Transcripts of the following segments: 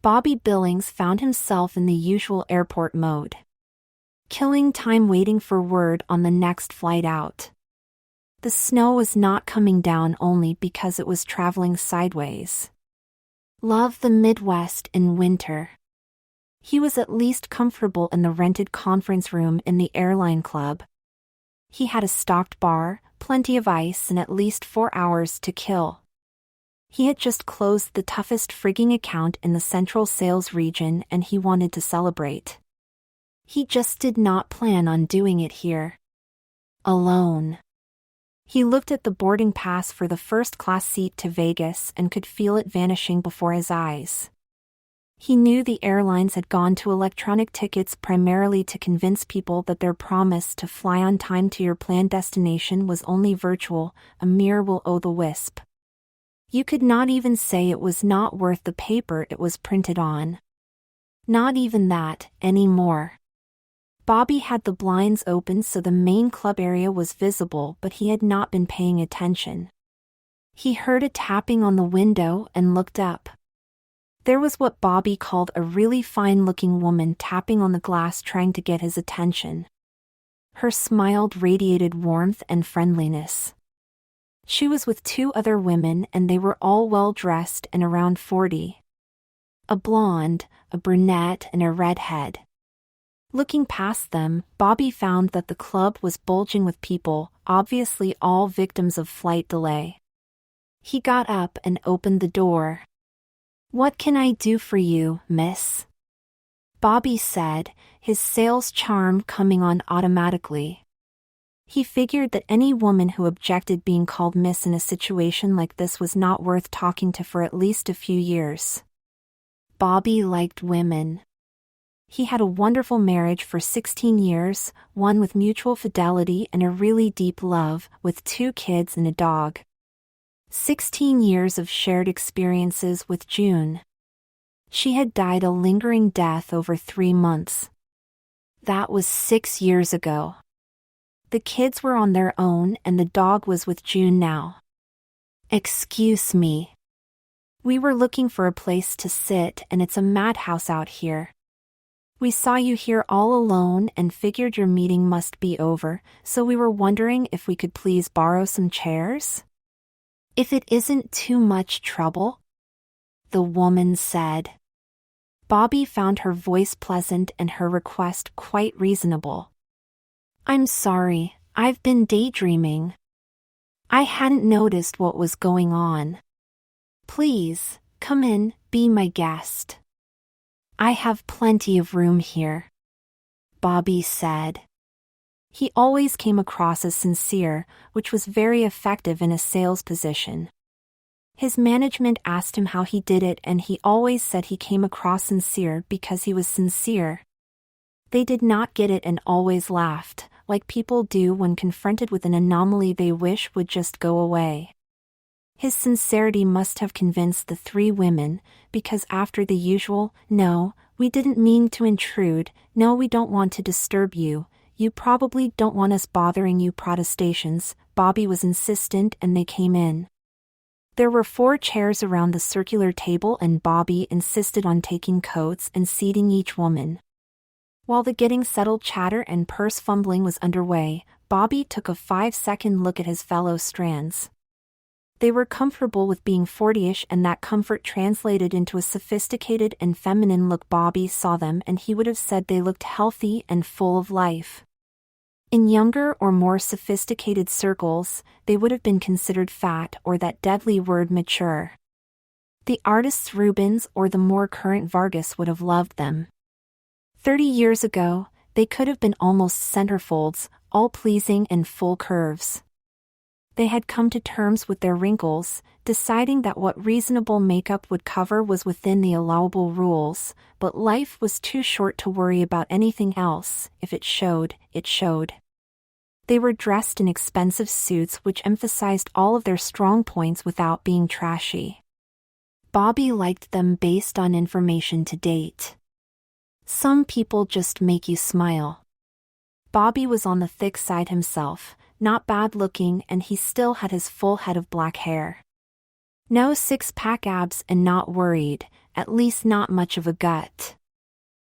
Bobby Billings found himself in the usual airport mode. Killing time waiting for word on the next flight out. The snow was not coming down only because it was traveling sideways. Love the Midwest in winter. He was at least comfortable in the rented conference room in the airline club. He had a stocked bar, plenty of ice, and at least 4 hours to kill. He had just closed the toughest frigging account in the central sales region and he wanted to celebrate. He just did not plan on doing it here. Alone. He looked at the boarding pass for the first-class seat to Vegas and could feel it vanishing before his eyes. He knew the airlines had gone to electronic tickets primarily to convince people that their promise to fly on time to your planned destination was only virtual, a mere will-o'-the-wisp. You could not even say it was not worth the paper it was printed on. Not even that, anymore. Bobby had the blinds open so the main club area was visible, but he had not been paying attention. He heard a tapping on the window and looked up. There was what Bobby called a really fine-looking woman tapping on the glass trying to get his attention. Her smile radiated warmth and friendliness. She was with 2 other women and they were all well-dressed and around 40. A blonde, a brunette, and a redhead. Looking past them, Bobby found that the club was bulging with people, obviously all victims of flight delay. He got up and opened the door. "What can I do for you, miss?" Bobby said, his sales charm coming on automatically. He figured that any woman who objected being called miss in a situation like this was not worth talking to for at least a few years. Bobby liked women. He had a wonderful marriage for 16 years, one with mutual fidelity and a really deep love, with 2 kids and a dog. 16 years of shared experiences with June. She had died a lingering death over 3 months. That was 6 years ago. The kids were on their own and the dog was with June now. "Excuse me. We were looking for a place to sit and it's a madhouse out here. We saw you here all alone and figured your meeting must be over, so we were wondering if we could please borrow some chairs? If it isn't too much trouble?" the woman said. Bobby found her voice pleasant and her request quite reasonable. "I'm sorry, I've been daydreaming. I hadn't noticed what was going on. Please, come in, be my guest. I have plenty of room here," Bobby said. He always came across as sincere, which was very effective in a sales position. His management asked him how he did it and he always said he came across sincere because he was sincere. They did not get it and always laughed, like people do when confronted with an anomaly they wish would just go away. His sincerity must have convinced the 3 women, because after the usual, "No, we didn't mean to intrude, no we don't want to disturb you, you probably don't want us bothering you" protestations, Bobby was insistent and they came in. There were 4 chairs around the circular table and Bobby insisted on taking coats and seating each woman. While the getting settled chatter and purse fumbling was underway, Bobby took a 5-second look at his fellow strands. They were comfortable with being 40-ish and that comfort translated into a sophisticated and feminine look. Bobby saw them and he would have said they looked healthy and full of life. In younger or more sophisticated circles, they would have been considered fat or that deadly word mature. The artists Rubens or the more current Vargas would have loved them. 30 years ago, they could have been almost centerfolds, all pleasing and full curves. They had come to terms with their wrinkles, deciding that what reasonable makeup would cover was within the allowable rules, but life was too short to worry about anything else. If it showed, it showed. They were dressed in expensive suits which emphasized all of their strong points without being trashy. Bobby liked them based on information to date. Some people just make you smile. Bobby was on the thick side himself, not bad looking, and he still had his full head of black hair. No 6-pack abs and not worried, at least not much of a gut.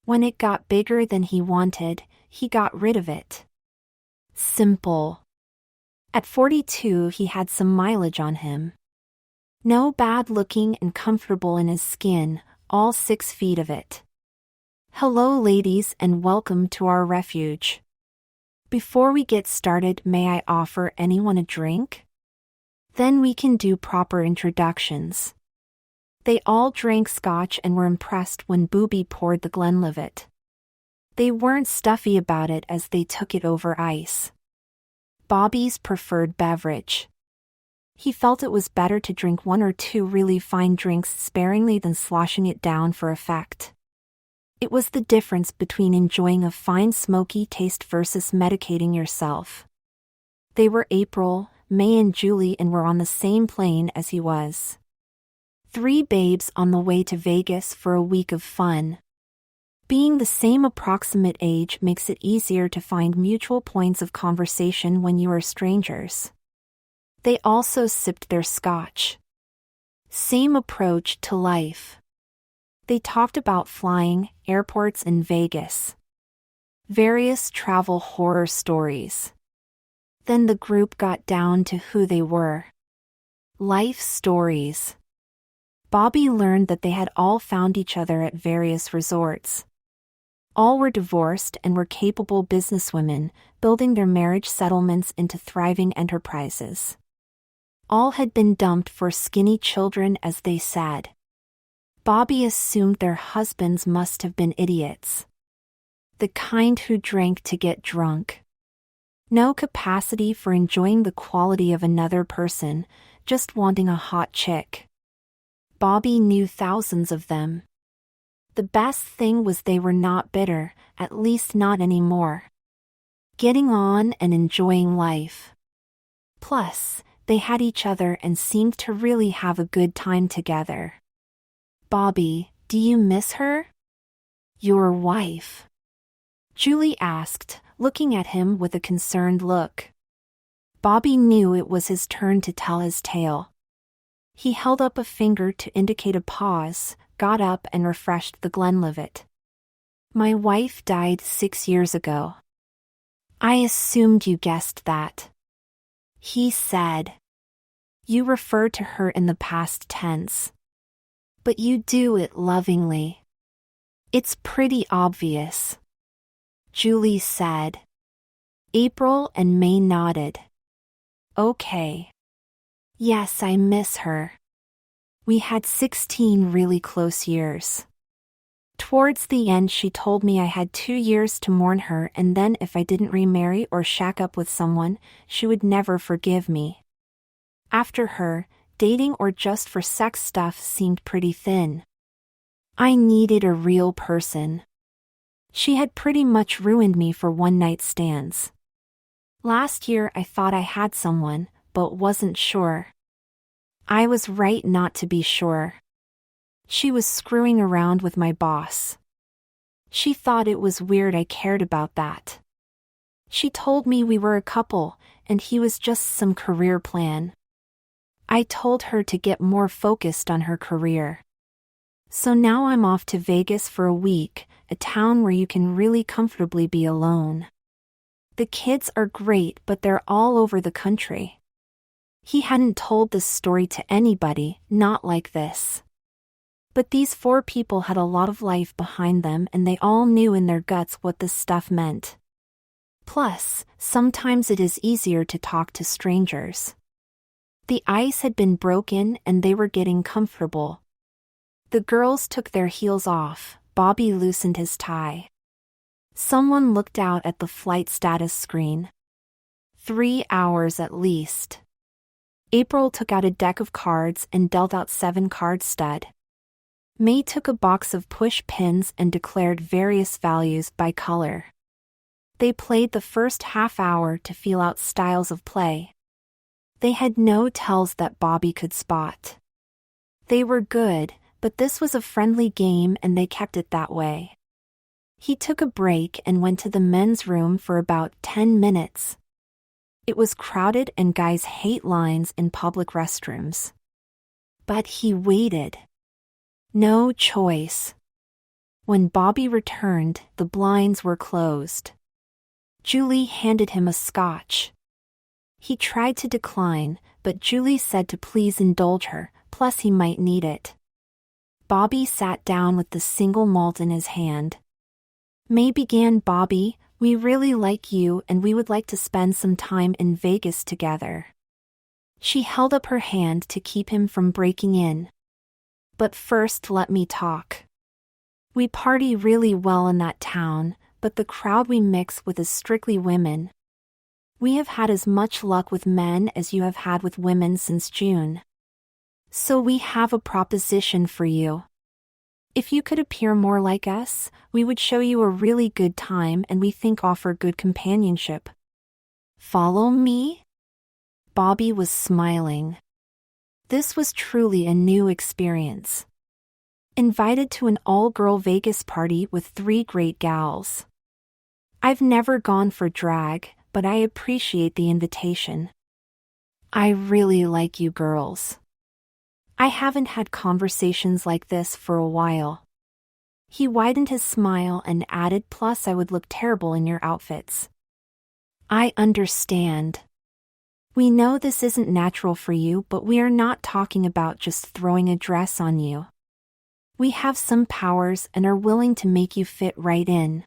When it got bigger than he wanted, he got rid of it. Simple. At 42, he had some mileage on him. No bad looking and comfortable in his skin, all 6 feet of it. Hello ladies and welcome to our refuge. Before we get started, may I offer anyone a drink? Then we can do proper introductions. They all drank scotch and were impressed when Booby poured the Glenlivet. They weren't stuffy about it as they took it over ice. Bobby's preferred beverage. He felt it was better to drink 1 or 2 really fine drinks sparingly than sloshing it down for effect. It was the difference between enjoying a fine smoky taste versus medicating yourself. They were April, May and Julie and were on the same plane as he was. 3 babes on the way to Vegas for a week of fun. Being the same approximate age makes it easier to find mutual points of conversation when you are strangers. They also sipped their scotch. Same approach to life. They talked about flying, airports and Vegas. Various travel horror stories. Then the group got down to who they were. Life stories. Bobby learned that they had all found each other at various resorts. All were divorced and were capable businesswomen, building their marriage settlements into thriving enterprises. All had been dumped for skinny children, as they said. Bobby assumed their husbands must have been idiots. The kind who drank to get drunk. No capacity for enjoying the quality of another person, just wanting a hot chick. Bobby knew thousands of them. The best thing was they were not bitter, at least not anymore. Getting on and enjoying life. Plus, they had each other and seemed to really have a good time together. Bobby, do you miss her? Your wife? Julie asked, looking at him with a concerned look. Bobby knew it was his turn to tell his tale. He held up a finger to indicate a pause, got up and refreshed the Glenlivet. My wife died 6 years ago. I assumed you guessed that. He said. You refer to her in the past tense. But you do it lovingly. It's pretty obvious. Julie said. April and May nodded. Okay. Yes, I miss her. We had 16 really close years. Towards the end she told me I had 2 years to mourn her and then if I didn't remarry or shack up with someone, she would never forgive me. After her, dating or just for sex stuff seemed pretty thin. I needed a real person. She had pretty much ruined me for one-night stands. Last year I thought I had someone, but wasn't sure. I was right not to be sure. She was screwing around with my boss. She thought it was weird I cared about that. She told me we were a couple, and he was just some career plan. I told her to get more focused on her career. So now I'm off to Vegas for a week, a town where you can really comfortably be alone. The kids are great, but they're all over the country. He hadn't told this story to anybody, not like this. But these 4 people had a lot of life behind them and they all knew in their guts what this stuff meant. Plus, sometimes it is easier to talk to strangers. The ice had been broken and they were getting comfortable. The girls took their heels off, Bobby loosened his tie. Someone looked out at the flight status screen. 3 hours at least. April took out a deck of cards and dealt out 7 card stud. May took a box of push pins and declared various values by color. They played the first half hour to feel out styles of play. They had no tells that Bobby could spot. They were good, but this was a friendly game and they kept it that way. He took a break and went to the men's room for about 10 minutes. It was crowded and guys hate lines in public restrooms. But he waited. No choice. When Bobby returned, the blinds were closed. Julie handed him a scotch. He tried to decline, but Julie said to please indulge her, plus he might need it. Bobby sat down with the single malt in his hand. May began. Bobby, we really like you and we would like to spend some time in Vegas together. She held up her hand to keep him from breaking in. But first let me talk. We party really well in that town, but the crowd we mix with is strictly women. We have had as much luck with men as you have had with women since June. So we have a proposition for you. If you could appear more like us, we would show you a really good time and we think offer good companionship. Follow me? Bobby was smiling. This was truly a new experience. Invited to an all-girl Vegas party with 3 great gals. I've never gone for drag, but I appreciate the invitation. I really like you girls. I haven't had conversations like this for a while. He widened his smile and added, plus I would look terrible in your outfits. I understand. We know this isn't natural for you, but we are not talking about just throwing a dress on you. We have some powers and are willing to make you fit right in.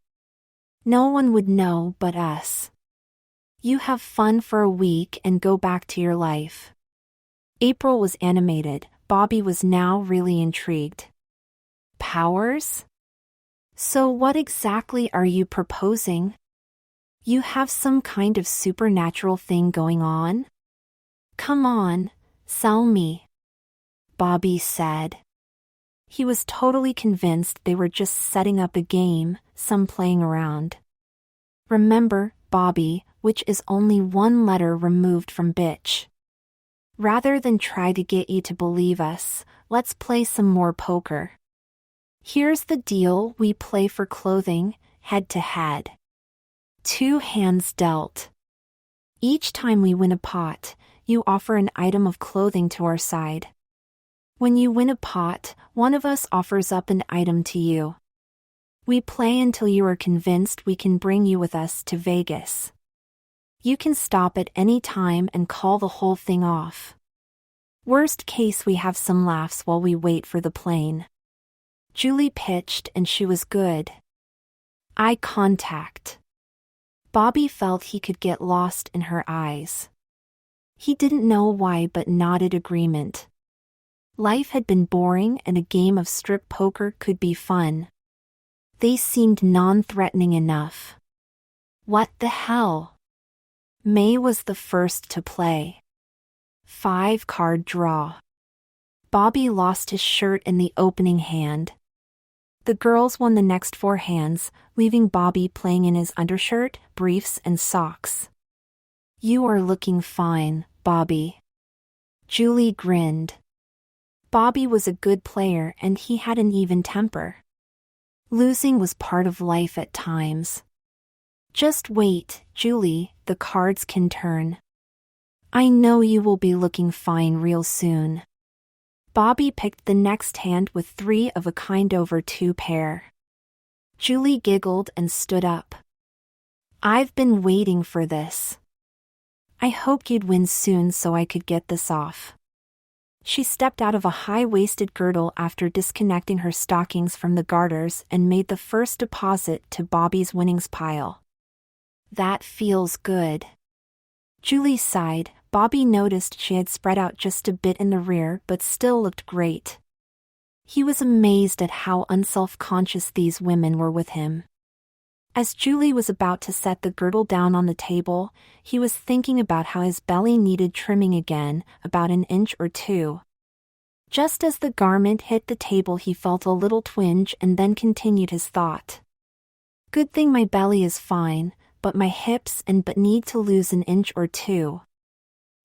No one would know but us. You have fun for a week and go back to your life. April was animated. Bobby was now really intrigued. Powers? So what exactly are you proposing? You have some kind of supernatural thing going on? Come on, sell me. Bobby said. He was totally convinced they were just setting up a game, some playing around. Remember, Bobby, which is only 1 letter removed from bitch. Rather than try to get you to believe us, let's play some more poker. Here's the deal, we play for clothing, head to head. 2 hands dealt. Each time we win a pot, you offer an item of clothing to our side. When you win a pot, one of us offers up an item to you. We play until you are convinced we can bring you with us to Vegas. You can stop at any time and call the whole thing off. Worst case, we have some laughs while we wait for the plane. Julie pitched and she was good. Eye contact. Bobby felt he could get lost in her eyes. He didn't know why but nodded agreement. Life had been boring and a game of strip poker could be fun. They seemed non-threatening enough. What the hell? May was the first to play. 5-card draw. Bobby lost his shirt in the opening hand. The girls won the next 4 hands, leaving Bobby playing in his undershirt, briefs, and socks. You are looking fine, Bobby. Julie grinned. Bobby was a good player and he had an even temper. Losing was part of life at times. Just wait, Julie, the cards can turn. I know you will be looking fine real soon. Bobby picked the next hand with 3 of a kind over 2 pair. Julie giggled and stood up. I've been waiting for this. I hoped you'd win soon so I could get this off. She stepped out of a high-waisted girdle after disconnecting her stockings from the garters and made the first deposit to Bobby's winnings pile. That feels good. Julie sighed. Bobby noticed she had spread out just a bit in the rear but still looked great. He was amazed at how unself-conscious these women were with him. As Julie was about to set the girdle down on the table, he was thinking about how his belly needed trimming again, about an inch or 2. Just as the garment hit the table, he felt a little twinge and then continued his thought. Good thing my belly is fine, but my hips and butt need to lose an inch or 2.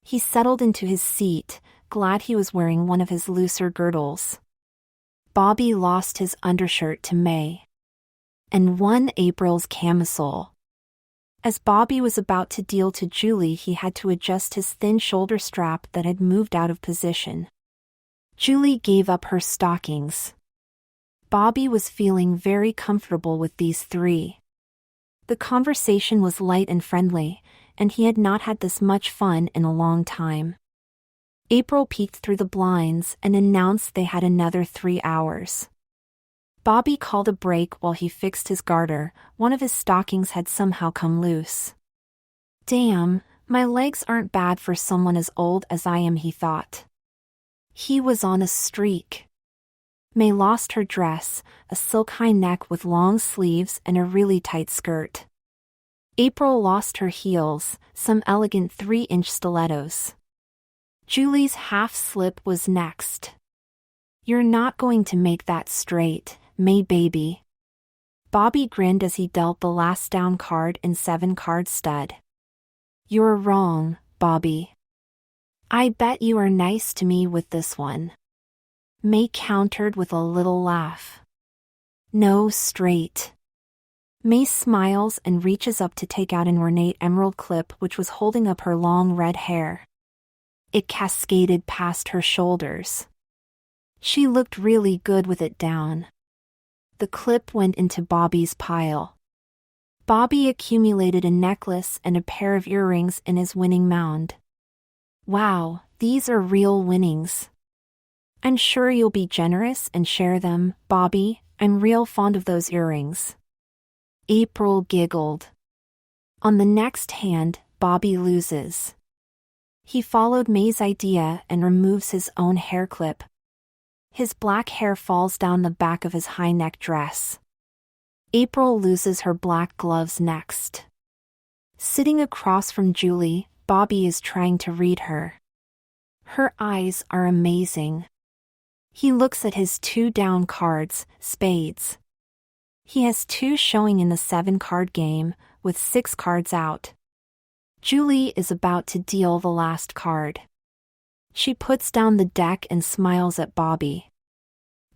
He settled into his seat, glad he was wearing one of his looser girdles. Bobby lost his undershirt to May. And won April's camisole. As Bobby was about to deal to Julie, he had to adjust his thin shoulder strap that had moved out of position. Julie gave up her stockings. Bobby was feeling very comfortable with these three. The conversation was light and friendly, and he had not had this much fun in a long time. April peeked through the blinds and announced they had another 3 hours. Bobby called a break while he fixed his garter. One of his stockings had somehow come loose. Damn, my legs aren't bad for someone as old as I am, he thought. He was on a streak. May lost her dress, a silk high neck with long sleeves and a really tight skirt. April lost her heels, some elegant 3-inch stilettos. Julie's half-slip was next. You're not going to make that straight, May baby. Bobby grinned as he dealt the last down card in 7-card stud. You're wrong, Bobby. I bet you are nice to me with this one. May countered with a little laugh. No, straight. May smiles and reaches up to take out an ornate emerald clip which was holding up her long red hair. It cascaded past her shoulders. She looked really good with it down. The clip went into Bobby's pile. Bobby accumulated a necklace and a pair of earrings in his winning mound. Wow, these are real winnings. I'm sure you'll be generous and share them, Bobby. I'm real fond of those earrings. April giggled. On the next hand, Bobby loses. He followed May's idea and removes his own hair clip. His black hair falls down the back of his high-neck dress. April loses her black gloves next. Sitting across from Julie, Bobby is trying to read her. Her eyes are amazing. He looks at his 2 down cards, spades. He has 2 showing in the 7-card game, with 6 cards out. Julie is about to deal the last card. She puts down the deck and smiles at Bobby.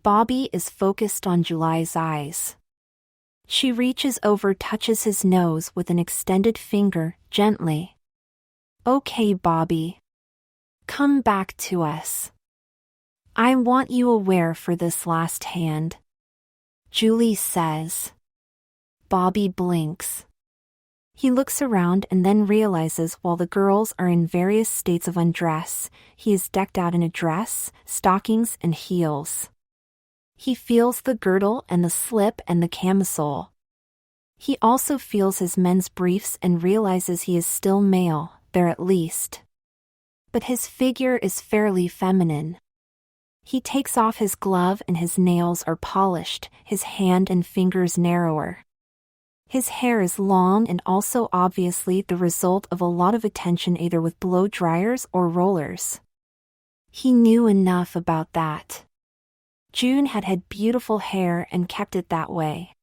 Bobby is focused on Julie's eyes. She reaches over, touches his nose with an extended finger, gently. Okay, Bobby. Come back to us. I want you aware for this last hand. Julie says. Bobby blinks. He looks around and then realizes while the girls are in various states of undress, he is decked out in a dress, stockings and heels. He feels the girdle and the slip and the camisole. He also feels his men's briefs and realizes he is still male, there at least. But his figure is fairly feminine. He takes off his glove and his nails are polished, his hand and fingers narrower. His hair is long and also obviously the result of a lot of attention either with blow dryers or rollers. He knew enough about that. June had had beautiful hair and kept it that way.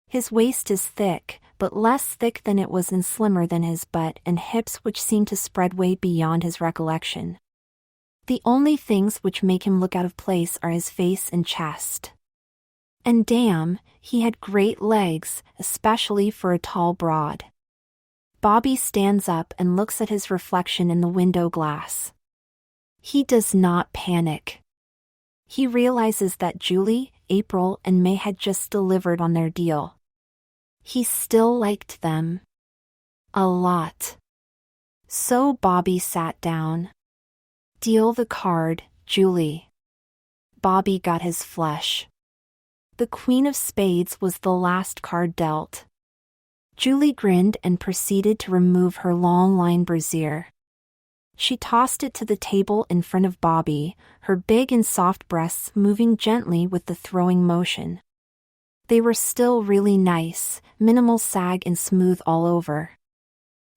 His waist is thick, but less thick than it was and slimmer than his butt and hips which seem to spread way beyond his recollection. The only things which make him look out of place are his face and chest. And damn, he had great legs, especially for a tall broad. Bobby stands up and looks at his reflection in the window glass. He does not panic. He realizes that Julie, April, and May had just delivered on their deal. He still liked them. A lot. So Bobby sat down. Deal the card, Julie. Bobby got his flush. The Queen of Spades was the last card dealt. Julie grinned and proceeded to remove her long line brassiere. She tossed it to the table in front of Bobby, her big and soft breasts moving gently with the throwing motion. They were still really nice, minimal sag and smooth all over.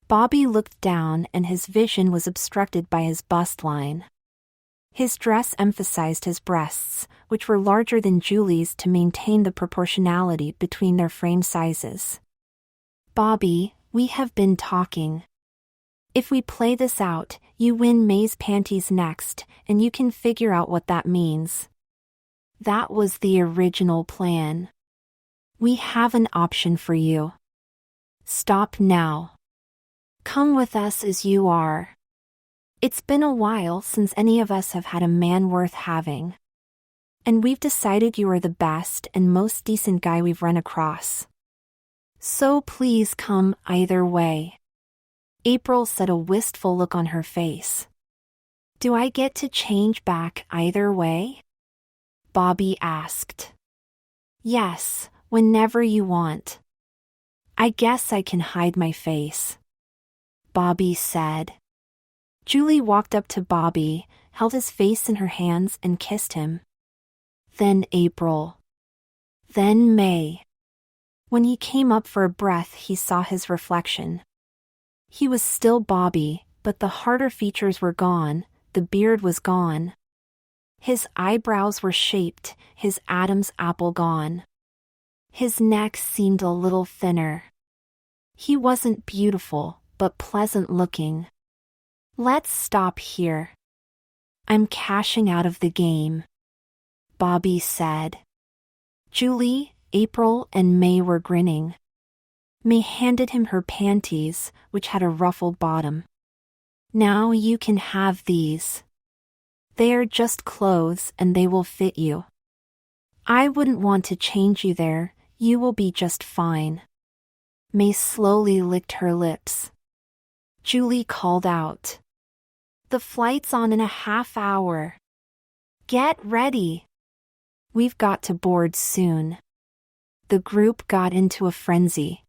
Bobby looked down and his vision was obstructed by his bust line. His dress emphasized his breasts, which were larger than Julie's to maintain the proportionality between their frame sizes. Bobby, we have been talking. If we play this out, you win May's panties next, and you can figure out what that means. That was the original plan. We have an option for you. Stop now. Come with us as you are. It's been a while since any of us have had a man worth having. And we've decided you are the best and most decent guy we've run across. So please come either way. April said, a wistful look on her face. Do I get to change back either way? Bobby asked. Yes, whenever you want. I guess I can hide my face, Bobby said. Julie walked up to Bobby, held his face in her hands and kissed him. Then April. Then May. When he came up for a breath, he saw his reflection. He was still Bobby, but the harder features were gone, the beard was gone. His eyebrows were shaped, his Adam's apple gone. His neck seemed a little thinner. He wasn't beautiful, but pleasant looking. Let's stop here. I'm cashing out of the game, Bobby said. Julie, April, and May were grinning. May handed him her panties, which had a ruffled bottom. Now you can have these. They are just clothes and they will fit you. I wouldn't want to change you there, you will be just fine. May slowly licked her lips. Julie called out. The flight's on in a half hour. Get ready. We've got to board soon. The group got into a frenzy.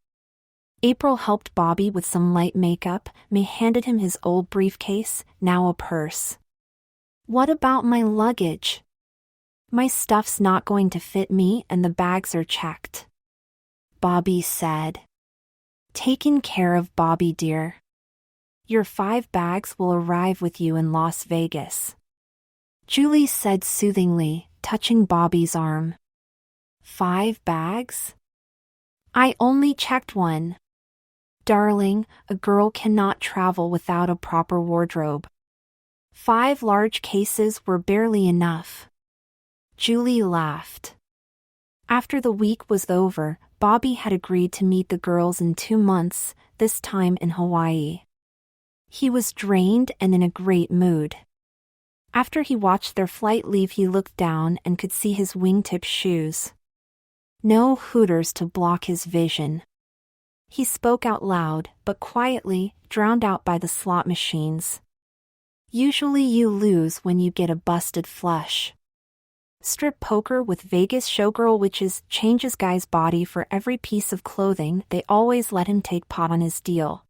April helped Bobby with some light makeup. May handed him his old briefcase, now a purse. What about my luggage? My stuff's not going to fit me and the bags are checked, Bobby said. Taken care of, Bobby dear. Your 5 bags will arrive with you in Las Vegas, Julie said soothingly, touching Bobby's arm. 5 bags? I only checked 1. Darling, a girl cannot travel without a proper wardrobe. 5 large cases were barely enough. Julie laughed. After the week was over, Bobby had agreed to meet the girls in 2 months, this time in Hawaii. He was drained and in a great mood. After he watched their flight leave, he looked down and could see his wingtip shoes. No Hooters to block his vision. He spoke out loud, but quietly, drowned out by the slot machines. Usually you lose when you get a busted flush. Strip poker with Vegas showgirl witches changes guy's body for every piece of clothing. They always let him take pot on his deal.